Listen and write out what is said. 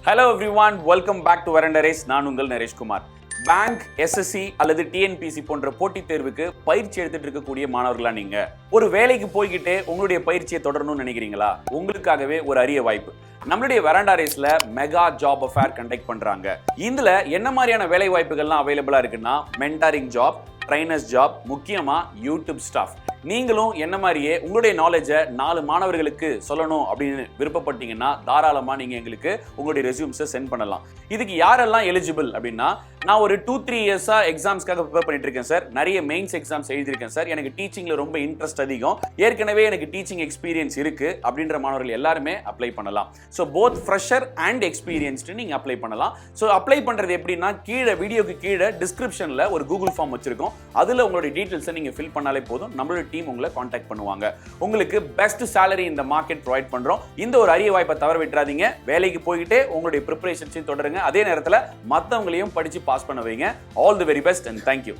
Hello everyone, welcome back to Veranda race. நான் உங்கள் Naresh Kumar. Bank, SSC அல்லது டிஎன்பிஎஸ்சி போன்ற போட்டித் தேர்வுக்கு பயிற்சி எடுத்துட்டு இருக்கக்கூடிய மாணவர்களா நீங்க ஒரு வேலைக்கு போய்கிட்டே உங்களுடைய பயிற்சியை தொடரணும்னு நினைக்கிறீங்களா? உங்களுக்காகவே ஒரு அரிய வாய்ப்பு. நம்மளுடைய வெராண்டா ரேஸ்ல மெகா ஜாப் அஃபேர் கண்டக்ட் பண்றாங்க. இதுல என்ன மாதிரியான வேலை வாய்ப்புகள்லாம் அவைலபிளா இருக்குன்னா மென்டாரிங் ஜாப், ட்ரைனர்ஸ் ஜாப், முக்கியமா யூடியூப் ஸ்டாஃப். நீங்களும் என்ன மாதிரியே உங்களுடைய நாலேஜை 4 மாணவர்களுக்கு சொல்லணும் அப்படின்னு விருப்பப்பட்டீங்கன்னா தாராளமா நீங்க எங்களுக்கு உங்களுடைய ரெஸ்யூம்ஸை சென்ட் பண்ணலாம். இதுக்கு யாரெல்லாம் எலிஜிபிள் அப்படின்னா, நான் ஒரு 2-3 இயர்ஸா எக்ஸாம்ஸ்க்காக ப்ரிப்பேர் பண்ணிட்டு இருக்கேன் சார். நிறைய மெயின்ஸ் எக்ஸாம்ஸ் எழுதியிருக்கேன் சார். எனக்கு டீச்சிங்ல ரொம்ப இன்ட்ரெஸ்ட் அதிகம். ஏற்கனவே எனக்கு டீச்சிங் எக்ஸ்பீரியன்ஸ் இருக்கு அப்படின்ற மாணவர்கள் எல்லாருமே அப்ளை பண்ணலாம். So both fresher and experienced நீங்க அப்ளை பண்ணலாம். ஸோ அப்ளை பண்றது எப்படின்னா, கீழே வீடியோக்கு கீழே டிஸ்கிரிப்ஷன்ல ஒரு கூகுள் ஃபார்ம் வச்சிருக்கோம். அதுல உங்களுடைய டீடைல்ஸை நீங்க ஃபில் பண்ணாலே போதும். நம்மளோட டீம் உங்களை கான்டாக்ட் பண்ணுவாங்க. உங்களுக்கு பெஸ்ட் salary இந்த மார்க்கெட் ப்ரொவைட் பண்றோம். இந்த ஒரு அரிய வாய்ப்பை தவற விட்டுறாதீங்க. வேலைக்கு போய்கிட்டே உங்களுடைய ப்ரிப்பரேஷன்ஸையும் தொடருங்க. அதே நேரத்தில் மற்றவங்களையும் படிச்சு பாஸ் பண்ண வைங்க. All the very best and thank you.